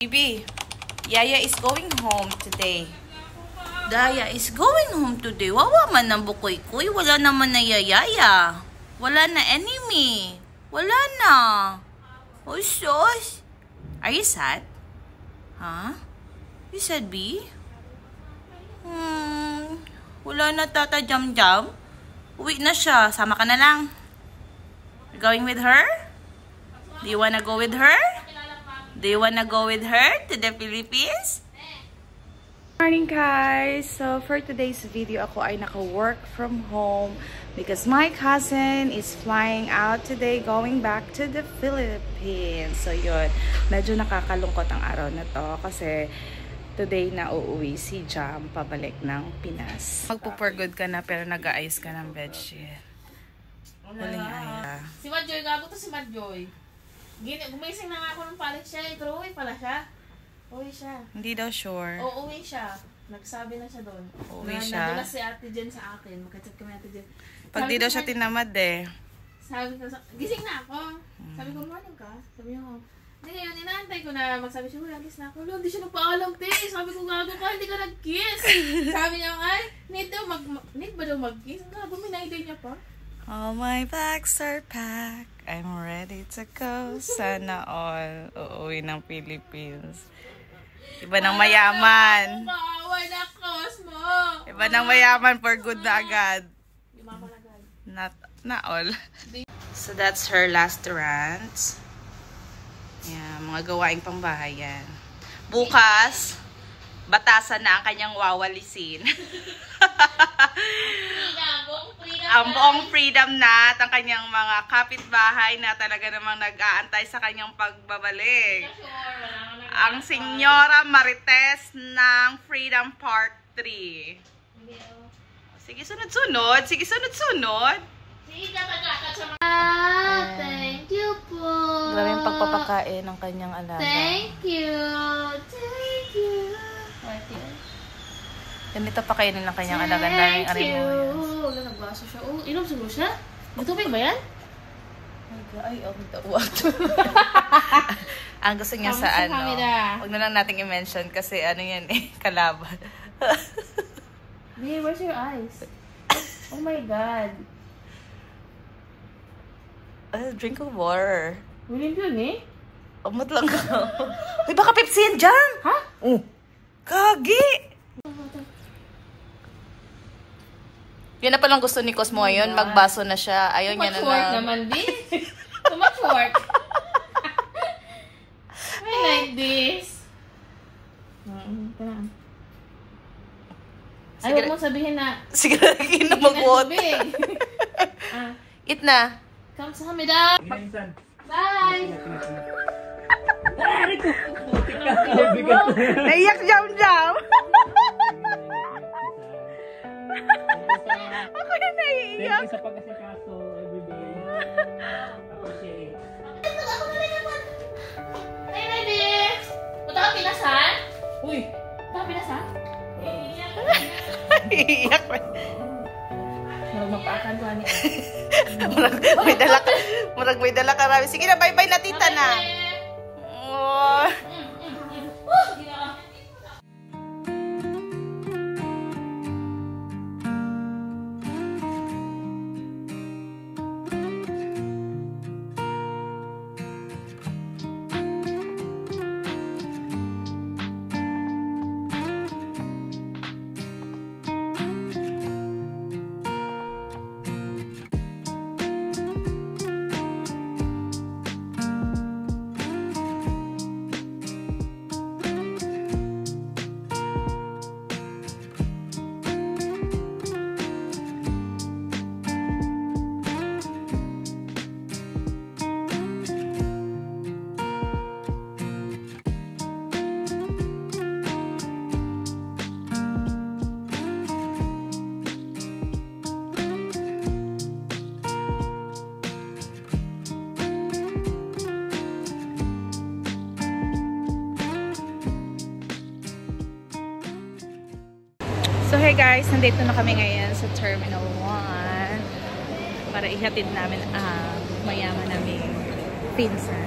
Bibi, Yaya is going home today. Daya is going home today. Wawa man ng bukoy-koy. Wala naman na Yaya. Wala na enemy. Wala na. Oh, sus. Are you sad? Huh? You sad, B? Wala na Tata Jam-Jam. Uwi na siya. Sama ka na lang. You're going with her? Do you wanna go with her? Do you wanna go with her to the Philippines? Morning guys! So for today's video, ako ay naka-work from home because my cousin is flying out today going back to the Philippines. So yun, medyo nakakalungkot ang araw na to kasi today na uuwi si Jam pabalik ng Pinas. Magpo-for-good ka na pero nag-aayos ka ng bedsheet. Huling ay. Si Madjoy, gago to si Madjoy. Gumising na nga ako ng palit siya, pero uwi pala siya. Uwi siya. Hindi daw sure. Oo, uwi siya. Nagsabi na siya doon. Uwi siya. Nadala si Ate Jen sa akin. Magka-chat kami Ate Jen. Pag di daw siya tinamad eh. Sabi ko, gising na ako. Sabi ko, morning ka? Sabi niya, hindi ngayon, inaantay ko na magsabi siya, alis na ako. Hindi siya nagpaalam, te. Sabi ko, gago ka, hindi ka nag-kiss. Sabi niya, ay, need ba daw mag-kiss? Gago, minayday niya pa. All my bags are packed. I'm ready to go. Sana all uuwi ng Philippines. Iba ng mayaman. Kaaway na Cosmo. Iba ng mayaman for good na agad. Not all. So that's her last rant. Yeah, mga gawaing pangbahayan. Bukas, batasan na ang kanyang wawalisin. Ang buong freedom na at ang kanyang mga kapitbahay na talaga namang nag-aantay sa kanyang pagbabalik. Ang Senyora Marites ng Freedom Part 3. Sige, sunod-sunod. Sige, sunod-sunod. Sige, katagat sa mga... Thank you po. Grabe yung pagpapakain ng kanyang alaga. Thank you. Thank you. Ganito pakainin ng kanyang alaga. Daming arimoyas. Wala, nagbaso siya. Oh, inom siguro siya? Matubig ba yan? Ay, what? Ang gusto niya sa ano, huwag na lang nating i-mention kasi ano yan eh, kalaban. Babe, where's your eyes? Oh my God. Drink of water. Willing yun eh? Umot lang ka. Uy, baka Pepsi yan dyan! Ha? Oh, kagi! Yan na palang gusto ni Cosmo ngayon, magbaso na siya. Ayaw niya na Too much work naman, di? Too much work. I like this. Ay, huwag mo sabihin na... Sige na, lagi na mag-water. Eat na. Kamsahamnida. Bye! Naiyak jam-jam. Ako na naiiyak. Thank you sa pag-asikaso everyday. Appreciate. Hey, Redix! Punta ka Pinasan? Uy! Punta ka Pinasan? Naiiyak. Marag magpaakan ko, ani. Murag may dala ka rami. Sige na, bye-bye na tita na. Oh. So hey guys, nandito na kami ngayon sa Terminal 1 para ihatid namin ang mayaman naming pinsan.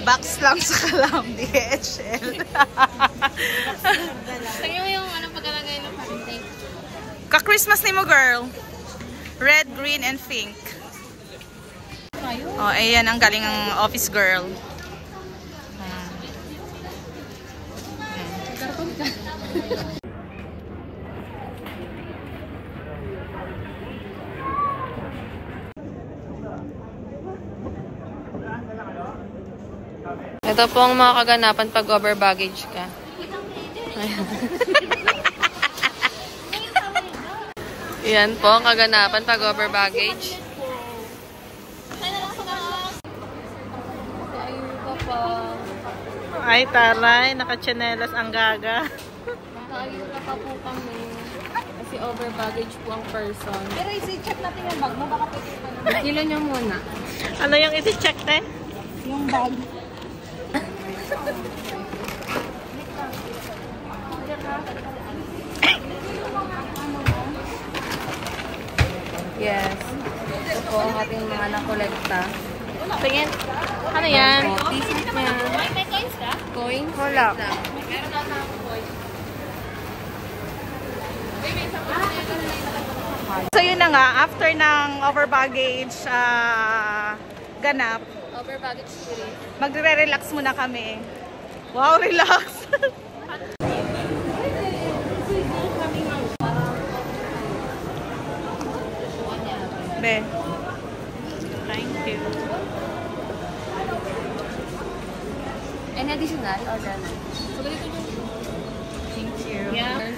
Box lang sa Kalam, DHL. Tingnan mo yung ano pagkalagay ng pancake. Ka-Christmas ni mo, girl. Red, green, and pink. Oh, ayan ang galing ng office girl. Ito po ang mga kaganapan pag over baggage ka. Yan po ang kaganapan pag over baggage. Ay, taray. Naka-chanelas ang gaga. Nakayuta pa po kami. Kasi over baggage po ang person. Pero isi-check natin yung bag mo. Baka pwede pa. Kilo nyo muna. Ano yung iti-check, te? Yung bag. Yes. Ito po ang ating mga nakolekta. Tingin. Ano yan? T-shirt niya. May coins ka? Coins? Wala. Meron lang na coins. So yun na nga, after ng over baggage ganap, Over baggage free. magre-relax muna kami. Wow, relax! Be. Thank you. Any additional? O, dyan. So, ganito yung... Thank you. Yeah.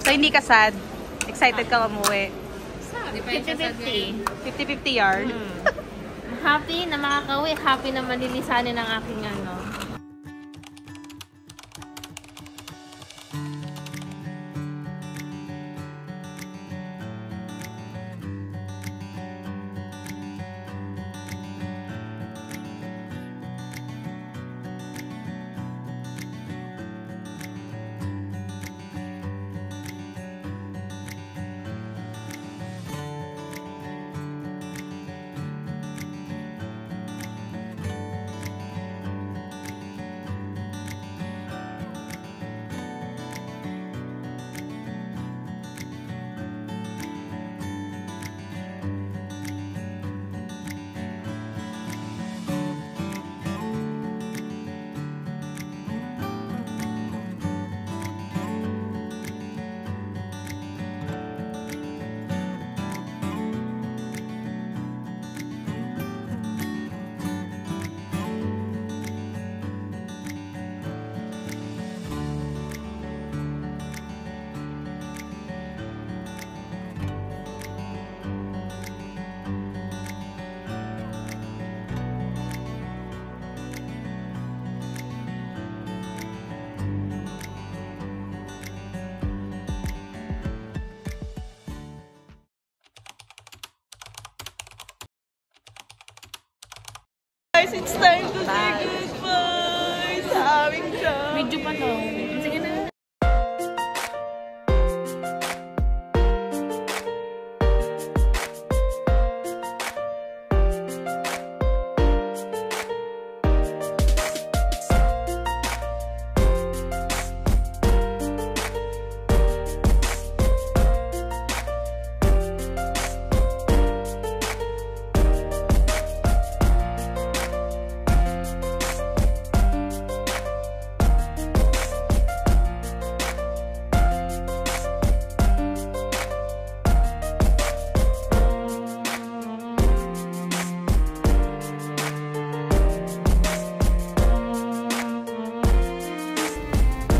So hindi ka sad? Excited ka umuwi? Depende sa 50-50 yard? Happy na makakauwi. Happy na malilisanin ang aking ano. Guys, it's time to say goodbye sa aming job. Medyo pa to. Sige na.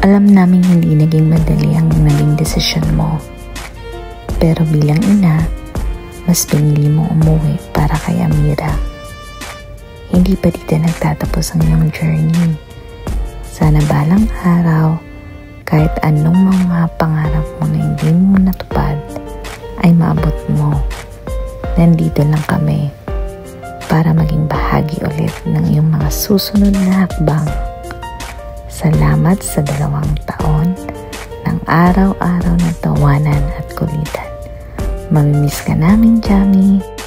Alam naming hindi naging madali ang naging desisyon mo. Pero bilang ina, mas pinili mong umuwi para kay Amira. Hindi pa dito nagtatapos ang iyong journey. Sana balang araw, kahit anong mga pangarap mo na hindi mo natupad, ay maabot mo. Nandito lang kami para maging bahagi ulit ng iyong mga susunod na hakbang. Salamat sa 2 taon ng araw-araw na tawa tawanan at kulitan. Mamimiss ka namin, Jami.